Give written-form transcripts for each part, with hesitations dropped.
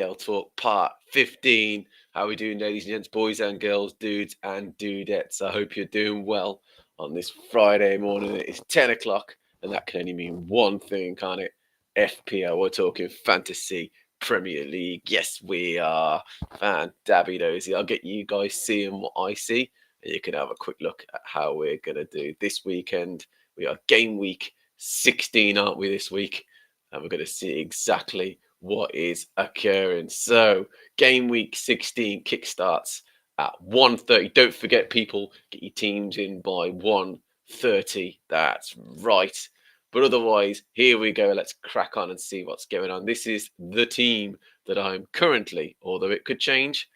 FPL Talk Part 15. How we doing, ladies and gents, boys and girls, dudes and dudettes? I hope you're doing well on this Friday morning. It's 10 o'clock, and that can only mean one thing, can't it? FPL. We're talking fantasy Premier League. Yes, we are. Fan-dabby-dozy. I'll get you guys seeing what I see, and you can have a quick look at how we're going to do this weekend. We are game week 16, aren't we, this week? And we're going to see exactly what is occurring. So, game week 16 kickstarts at 1:30. Don't forget, people, get your teams in by 1:30. That's right. But otherwise, here we go. Let's crack on and see what's going on. This is the team that I'm currently, although it could change,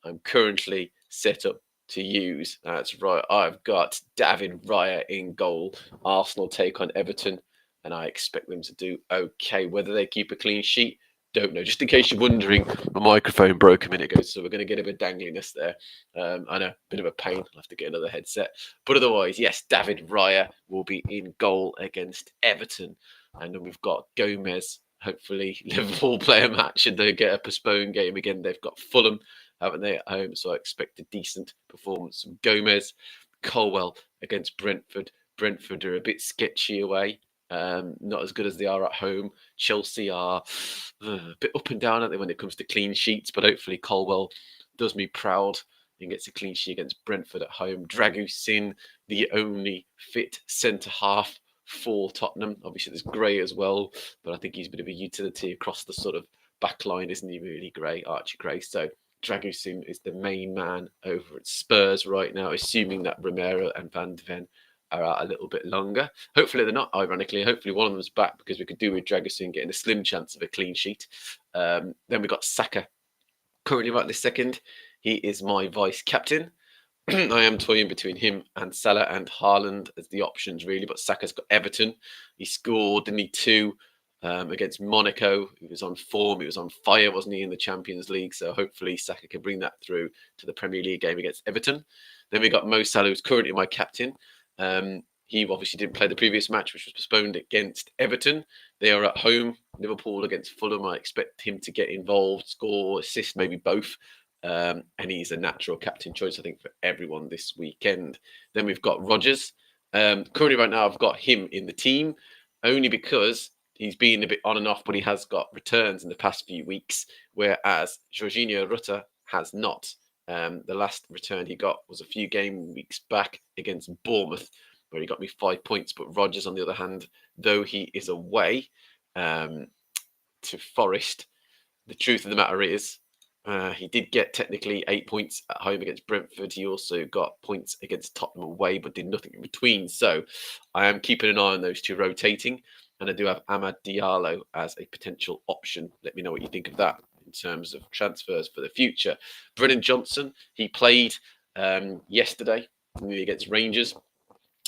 I'm currently set up to use. That's right. I've got David Raya in goal. Arsenal take on Everton, and I expect them to do okay. Whether they keep a clean sheet, don't know. Just in case you're wondering, my microphone broke a minute ago, so we're going to get a bit of dangliness there. I know, a bit of a pain. I'll have to get another headset. But otherwise, yes, David Raya will be in goal against Everton. And then we've got Gomez. Hopefully, Liverpool play a match and they get a postponed game again. They've got Fulham, haven't they, at home? So I expect a decent performance from Gomez. Colwell against Brentford. Brentford are a bit sketchy away. Not as good as they are at home. Chelsea are a bit up and down, aren't they, when it comes to clean sheets? But hopefully Colwell does me proud and gets a clean sheet against Brentford at home. Dragusin, the only fit centre-half for Tottenham. Obviously there's Gray as well, but I think he's a bit of a utility across the sort of back line, isn't he, really, Gray, Archie Gray? So Dragusin is the main man over at Spurs right now, assuming that Romero and Van de Ven are out a little bit longer. Hopefully they're not, ironically. Hopefully one of them's back, because we could do with Dragusin getting a slim chance of a clean sheet. Then we've got Saka. Currently right this second, he is my vice captain. I am toying between him and Salah and Haaland as the options, really. But Saka's got Everton. He scored, didn't he, two against Monaco. He was on form. He was on fire, wasn't he, in the Champions League? So hopefully Saka can bring that through to the Premier League game against Everton. Then we got Mo Salah, who's currently my captain. He obviously didn't play the previous match, which was postponed against Everton. They are at home. Liverpool against Fulham. I expect him to get involved, score, assist, maybe both. And he's a natural captain choice, I think, for everyone this weekend. Then we've got Rodgers. Currently, right now, I've got him in the team only because he's been a bit on and off, but he has got returns in the past few weeks, whereas Jorginho Rutter has not. The last return he got was a few game weeks back against Bournemouth, where he got me 5 points. But Rodgers, on the other hand, though he is away to Forest, the truth of the matter is he did get technically 8 points at home against Brentford. He also got points against Tottenham away, but did nothing in between. So I am keeping an eye on those two rotating. And I do have Amad Diallo as a potential option. Let me know what you think of that in terms of transfers for the future. Brennan Johnson, he played yesterday against Rangers.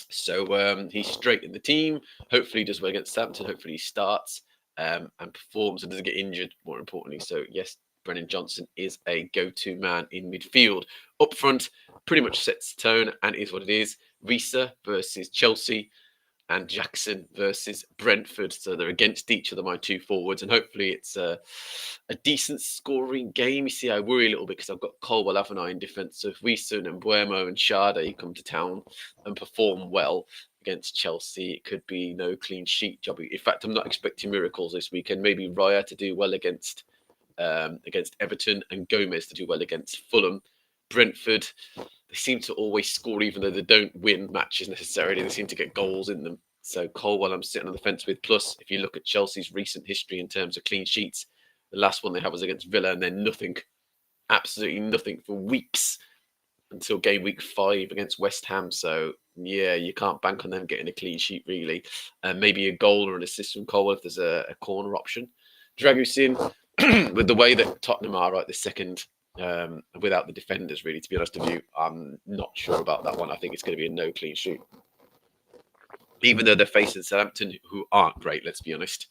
So he's straight in the team. Hopefully he does well against Southampton. Hopefully he starts and performs and doesn't get injured, more importantly. So yes, Brennan Johnson is a go-to man in midfield. Up front, pretty much sets the tone and is what it is. Risa versus Chelsea and Jackson versus Brentford. So they're against each other, my two forwards, and hopefully it's a decent scoring game. You see, I worry a little bit because I've got Colwell, haven't I, in defence. So if Risa and Mbuemo and Sade come to town and perform well against Chelsea, it could be no clean sheet job. In fact, I'm not expecting miracles this weekend. Maybe Raya to do well against Everton and Gomez to do well against Fulham. Brentford, they seem to always score even though they don't win matches necessarily. They seem to get goals in them. So Colwell, I'm sitting on the fence with. Plus, if you look at Chelsea's recent history in terms of clean sheets, the last one they had was against Villa, and then nothing, absolutely nothing for weeks until game week 5 against West Ham. So yeah, you can't bank on them getting a clean sheet really. Maybe a goal or an assist from Colwell if there's a corner option. Dragusin, with the way that Tottenham are right this second, without the defenders, really, to be honest with you, I'm not sure about that one. I think it's going to be a no clean sheet. Even though they're facing Southampton, who aren't great, let's be honest.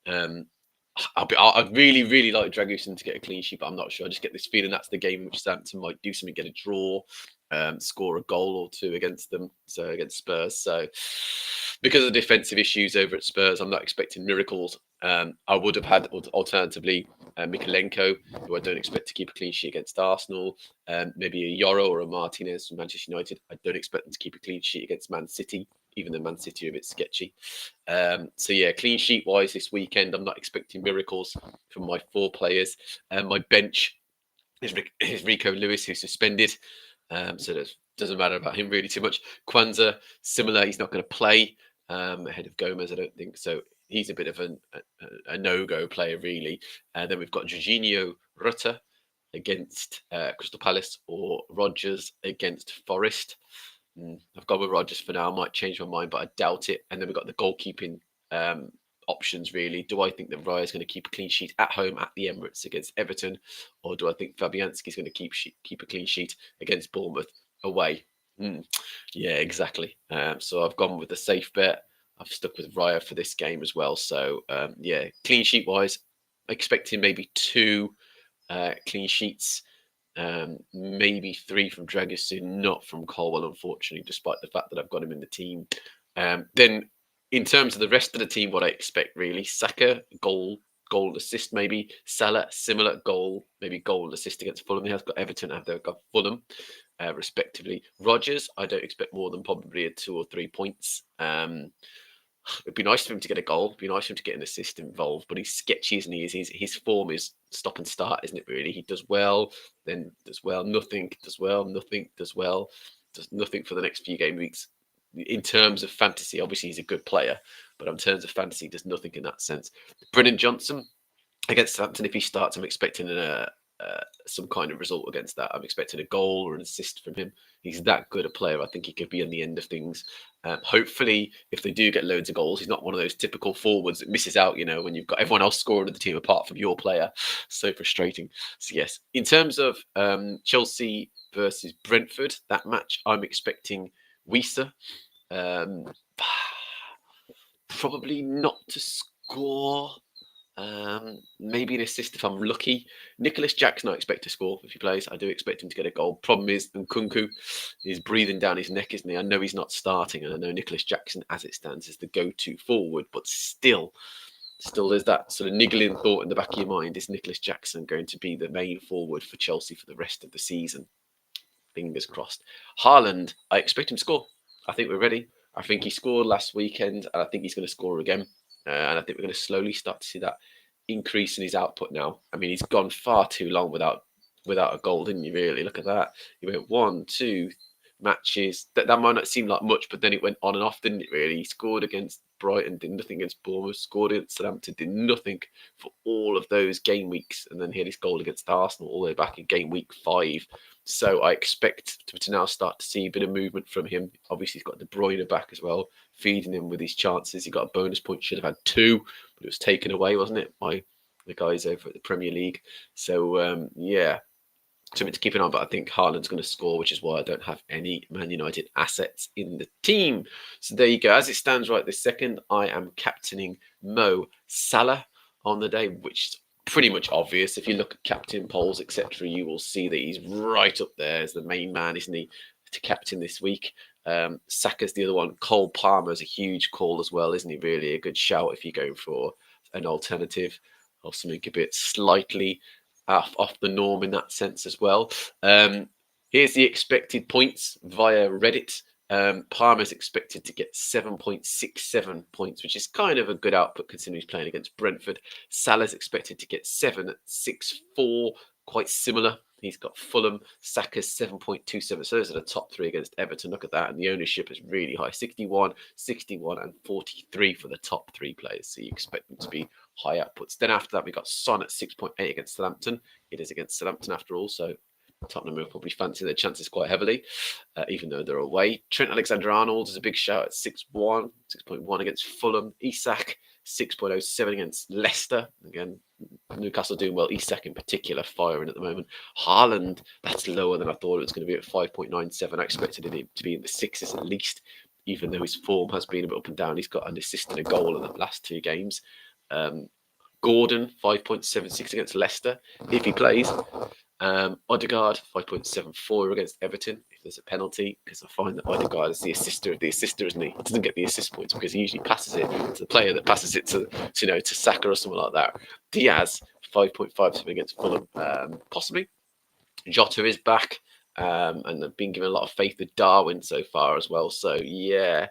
I'd really, really like Dragusin to get a clean sheet, but I'm not sure. I just get this feeling that's the game in which Southampton might do something, get a draw, score a goal or two against them, so against Spurs. So because of the defensive issues over at Spurs, I'm not expecting miracles I would have had alternatively Mikalenko, who I don't expect to keep a clean sheet against Arsenal. Maybe a Yoro or a Martinez from Manchester United. I don't expect them to keep a clean sheet against Man City, even though Man City are a bit sketchy. So yeah, clean sheet wise this weekend, I'm not expecting miracles from my 4 players. My bench is Rico Lewis, who's suspended. So that doesn't matter about him really too much. Kwanzaa, similar, he's not going to play ahead of Gomez, I don't think. So he's a bit of a no-go player, really. Then we've got Jorginho Rutter against Crystal Palace or Rodgers against Forest. I've gone with Rodgers for now. I might change my mind, but I doubt it. And then we've got the goalkeeping options, really. Do I think that Raya is going to keep a clean sheet at home at the Emirates against Everton? Or do I think Fabianski is going to keep a clean sheet against Bournemouth away? Yeah, exactly. So I've gone with the safe bet. I've stuck with Raya for this game as well. So yeah, clean sheet wise, expecting maybe 2 clean sheets. Maybe 3 from Dragusin, not from Colwell, unfortunately, despite the fact that I've got him in the team. Then, in terms of the rest of the team, what I expect really: Saka, goal assist, maybe. Salah, similar goal, maybe goal assist against Fulham. He has got Everton, they've got Fulham, respectively. Rodgers, I don't expect more than probably a 2 or 3 points. It'd be nice for him to get a goal. It'd be nice for him to get an assist involved, but he's sketchy, isn't he? His form is stop and start, isn't it, really? He does well, then does well, nothing, does well, nothing, does well, does nothing for the next few game weeks. In terms of fantasy, obviously he's a good player, but in terms of fantasy, does nothing in that sense. Brennan Johnson against Southampton, if he starts, I'm expecting some kind of result against that. I'm expecting a goal or an assist from him. He's that good a player. I think he could be on the end of things. Hopefully, if they do get loads of goals, he's not one of those typical forwards that misses out, when you've got everyone else scoring in the team apart from your player. So frustrating. So, yes, in terms of Chelsea versus Brentford, that match, I'm expecting Wisa. Probably not to score. Maybe an assist if I'm lucky. Nicholas Jackson, I expect to score if he plays. I do expect him to get a goal. Problem is, Nkunku is breathing down his neck, isn't he? I know he's not starting, and I know Nicholas Jackson, as it stands, is the go-to forward, but still there's that sort of niggling thought in the back of your mind: is Nicholas Jackson going to be the main forward for Chelsea for the rest of the season? Fingers crossed. Haaland, I expect him to score. I think we're ready. I think he scored last weekend, and I think he's going to score again. And I think we're going to slowly start to see that increase in his output now. I mean, he's gone far too long without a goal, didn't he, really? Look at that. He went 1, 2 matches. That might not seem like much, but then it went on and off, didn't it, really? He scored against Brighton, did nothing against Bournemouth, scored against Southampton, did nothing for all of those game weeks, and then he had his goal against Arsenal all the way back in game week 5. So I expect to now start to see a bit of movement from him. Obviously, he's got De Bruyne back as well, feeding him with his chances. He got a bonus point, should have had 2, but it was taken away, wasn't it, by the guys over at the Premier League. So, yeah, something to keep an eye on, but I think Haaland's going to score, which is why I don't have any Man United assets in the team. So there you go. As it stands right this second, I am captaining Mo Salah on the day, which is pretty much obvious. If you look at captain polls, etc., you will see that he's right up there as the main man, isn't he, to captain this week. Saka's the other one. Cole Palmer's a huge call as well, isn't he? Really a good shout if you're going for an alternative or something a bit slightly off the norm in that sense as well. Here's the expected points via Reddit. Palmer's expected to get 7.67 points, which is kind of a good output considering he's playing against Brentford. Salah's expected to get 7.64, quite similar. He's got Fulham. Saka's 7.27. So those are the top 3 against Everton. Look at that. And the ownership is really high. 61, 61 and 43 for the top 3 players. So you expect them to be high outputs. Then after that, we got Son at 6.8 against Southampton. It is against Southampton after all. So Tottenham will probably fancy their chances quite heavily, even though they're away. Trent Alexander-Arnold is a big shout at 6.1 against Fulham. Isak, 6.07 against Leicester. Again, Newcastle doing well. Isak in particular firing at the moment. Haaland, that's lower than I thought it was going to be at 5.97. I expected him to be in the 6s at least, even though his form has been a bit up and down. He's got an assist and a goal in the last 2 games. Gordon, 5.76 against Leicester, if he plays. Odegaard 5.74 against Everton if there's a penalty, because I find that Odegaard is the assister of the assister, isn't he? He doesn't get the assist points because he usually passes it to the player that passes it to Saka or someone like that. Diaz 5.5 against Fulham, possibly. Jota is back. And I've been given a lot of faith with Darwin so far as well. So, yeah,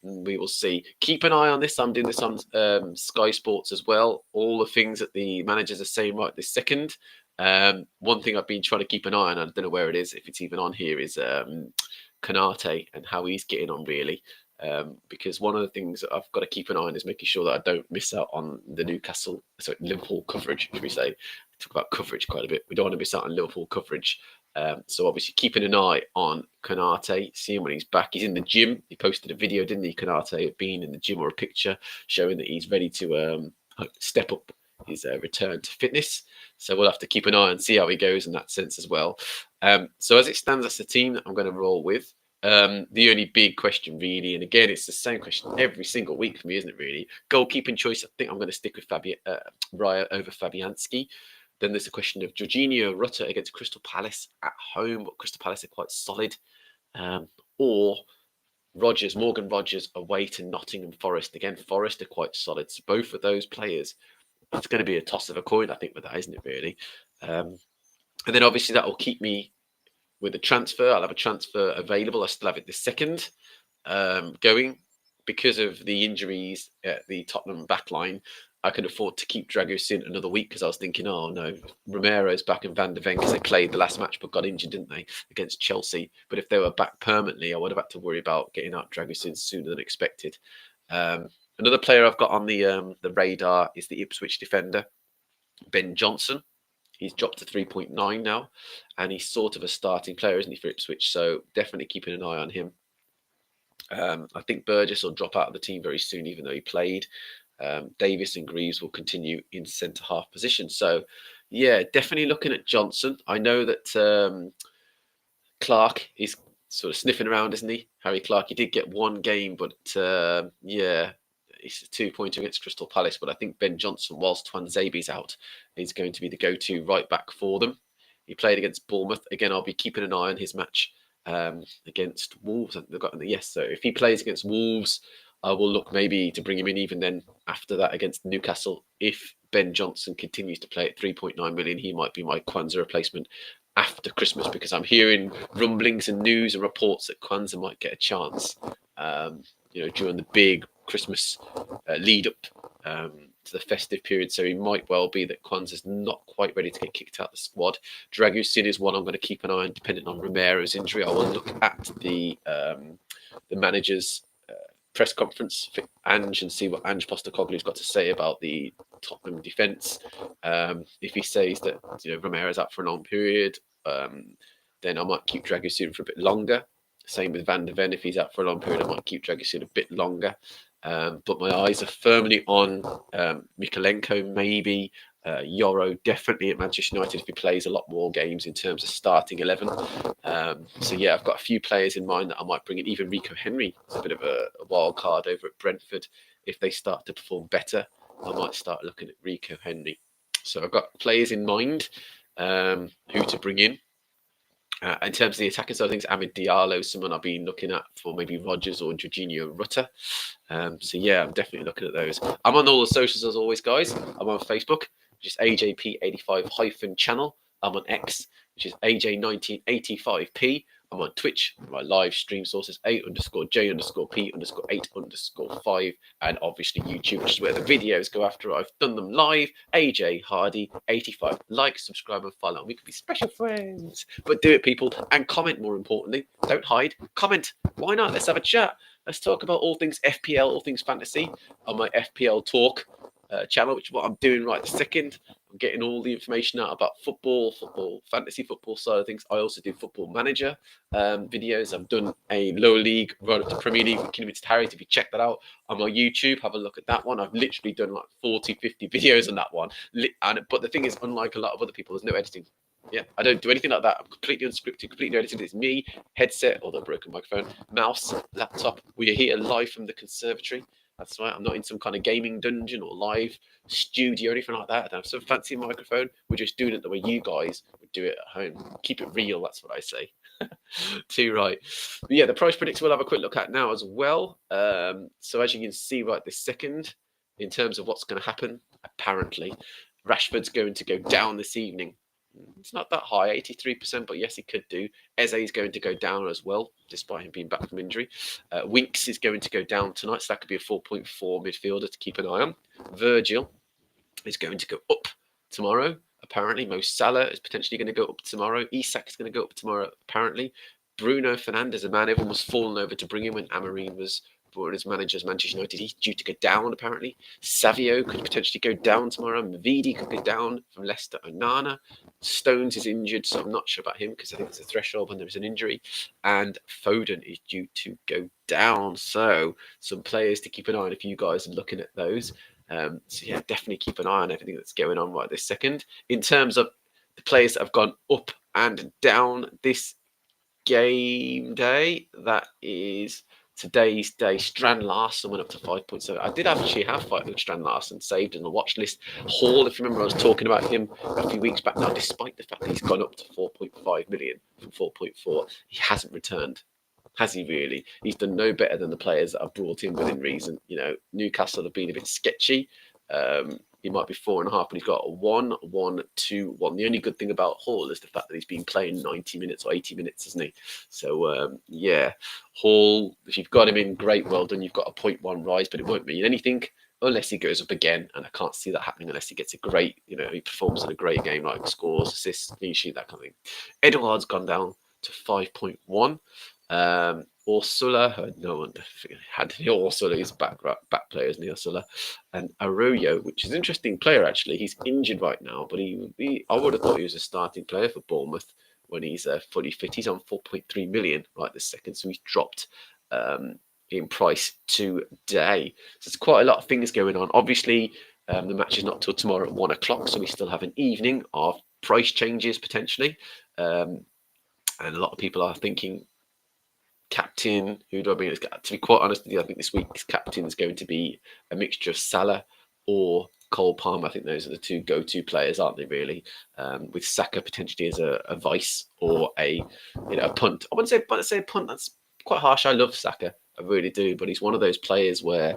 we will see. Keep an eye on this. I'm doing this on Sky Sports as well. All the things that the managers are saying right this second. One thing I've been trying to keep an eye on, I don't know where it is, if it's even on here, is Konate and how he's getting on, really. Because one of the things that I've got to keep an eye on is making sure that I don't miss out on the Liverpool coverage, should we say. Talk about coverage quite a bit. We don't want to miss out on Liverpool coverage. So obviously keeping an eye on Konate, seeing when he's back. He's in the gym. He posted a video, didn't he, Konate, of being in the gym, or a picture showing that he's ready to step up his return to fitness. So we'll have to keep an eye and see how he goes in that sense as well. So as it stands, that's the team that I'm going to roll with. The only big question, really, and again, it's the same question every single week for me, isn't it, really? Goalkeeping choice, I think I'm going to stick with Raya over Fabianski. Then there's the question of Jorginho Rutter against Crystal Palace at home, but Crystal Palace are quite solid. Or Morgan Rogers away to Nottingham Forest. Again, Forest are quite solid. So both of those players, it's going to be a toss of a coin, I think, with that, isn't it, really? And then obviously that will keep me with a transfer. I'll have a transfer available. I still have it this second going. Because of the injuries at the Tottenham backline, I can afford to keep Dragusin another week, because I was thinking, oh no, Romero's back in Van de Ven, because they played the last match but got injured, didn't they, against Chelsea. But if they were back permanently, I would have had to worry about getting out Dragusin sooner than expected. Another player I've got on the radar is the Ipswich defender, Ben Johnson. He's dropped to 3.9 now, and he's sort of a starting player, isn't he, for Ipswich? So definitely keeping an eye on him. I think Burgess will drop out of the team very soon, even though he played. Davis and Greaves will continue in centre-half position. So, yeah, definitely looking at Johnson. I know that Clark is sort of sniffing around, isn't he? Harry Clark, he did get one game, but yeah, it's a 2-pointer against Crystal Palace. But I think Ben Johnson, whilst Twanzebe's out, is going to be the go-to right back for them. He played against Bournemouth. Again, I'll be keeping an eye on his match against Wolves. So if he plays against Wolves, I will look maybe to bring him in even then after that against Newcastle. If Ben Johnson continues to play at 3.9 million, he might be my Kwanzaa replacement after Christmas, because I'm hearing rumblings and news and reports that Kwanzaa might get a chance, during the big Christmas lead up to the festive period. So he might well be that Kwanzaa's not quite ready to get kicked out of the squad. Dragusin is one I'm going to keep an eye on, depending on Romero's injury. I will look at the manager's press conference for Ange and see what Ange Postecoglou's got to say about the Tottenham defence. If he says that Romero's out for a long period, then I might keep Dragusin for a bit longer. Same with Van de Ven. If he's out for a long period, I might keep Dragusin a bit longer. But my eyes are firmly on Mykolenko, maybe. Yoro definitely at Manchester United if he plays a lot more games in terms of starting 11. So yeah, I've got a few players in mind that I might bring in. Even Rico Henry is a bit of a wild card over at Brentford. If they start to perform better, I might start looking at Rico Henry. So I've got players in mind who to bring in. In terms of the attacking side of things, Amid Diallo is someone I've been looking at for maybe Rodgers or Jorginho Rutter. So yeah, I'm definitely looking at those. I'm on all the socials as always, guys. I'm on Facebook, which is AJP85-channel. I'm on X, which is AJ1985P. I'm on Twitch. My live stream source is A_J_P_8_8_5. And obviously YouTube, which is where the videos go after I've done them live. AJ Hardy 85. Like, subscribe, and follow. We could be special friends. But do it, people. And comment, more importantly. Don't hide. Comment. Why not? Let's have a chat. Let's talk about all things FPL, all things fantasy on my FPL Talk channel, which is what I'm doing right this second. I'm getting all the information out about football, fantasy football side of things. I also do Football Manager videos. I've done a lower league right up to Premier League with Kilometer Harriet. If you check that out on my YouTube, have a look at that one. I've literally done like 40, 50 videos on that one. But the thing is, unlike a lot of other people, there's no editing. Yeah, I don't do anything like that. I'm completely unscripted, completely edited. It's me, headset, although broken microphone, mouse, laptop. We are here live from the conservatory. That's right. I'm not in some kind of gaming dungeon or live studio or anything like that. I don't have some fancy microphone. We're just doing it the way you guys would do it at home. Keep it real. That's what I say. Too right. But yeah, the price predictor we'll have a quick look at now as well. So as you can see right this second, in terms of what's going to happen, apparently, Rashford's going to go down this evening. It's not that high, 83%, but yes, he could do. Eze is going to go down as well, despite him being back from injury. Winks is going to go down tonight, so that could be a 4.4 midfielder to keep an eye on. Virgil is going to go up tomorrow, apparently. Mo Salah is potentially going to go up tomorrow. Isak is going to go up tomorrow, apparently. Bruno Fernandes, a man everyone was falling over to bring in when Amorim was brought as manager as Manchester United. He's due to go down, apparently. Savio could potentially go down tomorrow. Mavidi could go down from Leicester. Onana. Stones is injured, so I'm not sure about him because I think it's a threshold when there's an injury. And Foden is due to go down. So some players to keep an eye on if you guys are looking at those. So yeah, definitely keep an eye on everything that's going on right this second. In terms of the players that have gone up and down this game day, that is today's day. Strand Larson went up to 5.7. I did actually have Strand Larson saved in the watch list. Hall, if you remember, I was talking about him a few weeks back now, despite the fact that he's gone up to 4.5 million from 4.4, he hasn't returned. Has he really? He's done no better than the players that I've brought in within reason. You know, Newcastle have been a bit sketchy. He might be 4.5, but he's got a 1, 1, 2, 1. The only good thing about Hall is the fact that he's been playing 90 minutes or 80 minutes, isn't he? So, yeah, Hall, if you've got him in, great, well done. You've got a 0.1 rise, but it won't mean anything unless he goes up again. And I can't see that happening unless he gets a great, he performs in a great game, like scores, assists, clean sheet, that kind of thing. Edouard's gone down to 5.1. Ursula, no one had Ursula, he's back player, isn't he, Ursula? And Arroyo, which is an interesting player, actually. He's injured right now, but I would have thought he was a starting player for Bournemouth when he's fully fit. He's on 4.3 million right this second, so he's dropped in price today. So there's quite a lot of things going on. Obviously, the match is not till tomorrow at 1 o'clock, so we still have an evening of price changes potentially. And a lot of people are thinking, captain, who do I bring? To be quite honest with you, I think this week's captain is going to be a mixture of Salah or Cole Palmer. I think those are the two go-to players, aren't they, really? With Saka potentially as a vice or a punt. I wouldn't say a punt. That's quite harsh. I love Saka. I really do. But he's one of those players where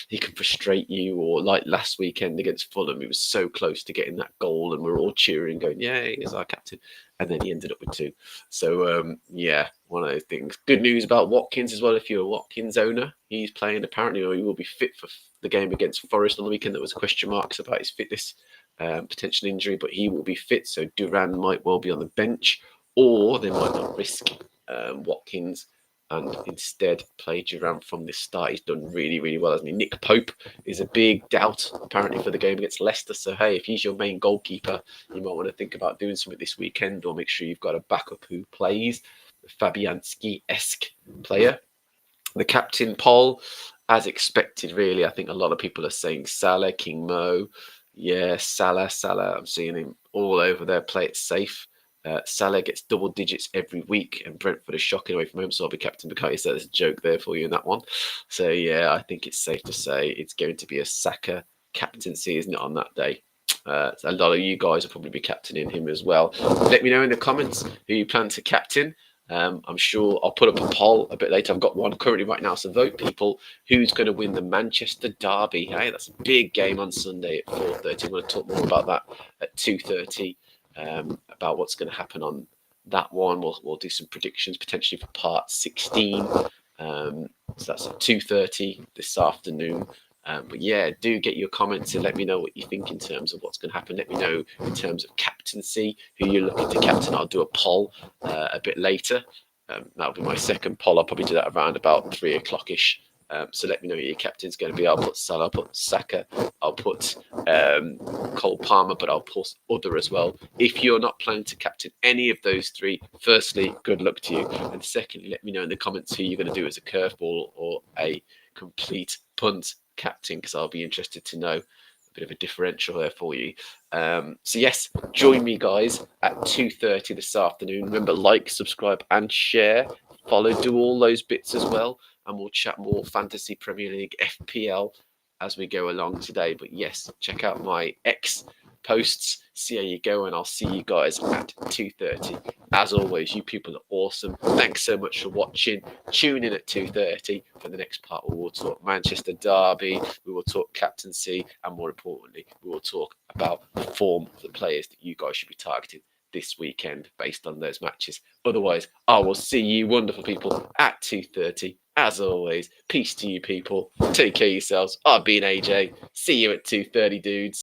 he can frustrate you, or like last weekend against Fulham, he was so close to getting that goal and we're all cheering, going, yay, he's our captain. And then he ended up with 2. So, yeah, one of those things. Good news about Watkins as well. If you're a Watkins owner, he's playing apparently, or he will be fit for the game against Forest on the weekend. There was question marks about his fitness, potential injury, but he will be fit. So Duran might well be on the bench, or they might not risk Watkins and instead play Duran from the start. He's done really, really well, hasn't he? Nick Pope is a big doubt, apparently, for the game against Leicester. So, hey, if he's your main goalkeeper, you might want to think about doing something this weekend, or make sure you've got a backup who plays. Fabianski-esque player. The captain, Paul, as expected, really. I think a lot of people are saying Salah, King Mo. Yeah, Salah. I'm seeing him all over there. Play it safe. Salah gets double digits every week, and Brentford is shocking away from home, so I'll be captain because there's a joke there for you in that one. So yeah, I think it's safe to say it's going to be a Saka captaincy, isn't it, on that day? So a lot of you guys will probably be captaining him as well. Let me know in the comments who you plan to captain. I'm sure I'll put up a poll a bit later. I've got one currently right now, so vote, people. Who's going to win the Manchester Derby? Hey, that's a big game on Sunday at 4:30. I'm going to talk more about that at 2:30. About what's going to happen on that one. We'll do some predictions potentially for part 16. So that's at 2:30 this afternoon. But yeah, do get your comments and let me know what you think in terms of what's going to happen. Let me know in terms of captaincy, who you're looking to captain. I'll do a poll a bit later. That'll be my second poll. I'll probably do that around about 3 o'clock-ish. So let me know who your captain's going to be. I'll put Salah, I'll put Saka, I'll put Cole Palmer, but I'll put other as well. If you're not planning to captain any of those 3, firstly, good luck to you. And secondly, let me know in the comments who you're going to do as a curveball or a complete punt captain, because I'll be interested to know. A bit of a differential there for you. So yes, join me, guys, at 2:30 this afternoon. Remember, like, subscribe, and share. Follow, do all those bits as well. and we'll chat more Fantasy Premier League FPL as we go along today. But yes, check out my X posts, see how you go, and I'll see you guys at 2:30. As always, you people are awesome. Thanks so much for watching. Tune in at 2:30 for the next part where we'll talk Manchester Derby, we will talk captaincy, and more importantly, we will talk about the form of the players that you guys should be targeting this weekend based on those matches. Otherwise, I will see you wonderful people at 2:30. As always, peace to you people. Take care of yourselves. I've been AJ. See you at 2:30, dudes.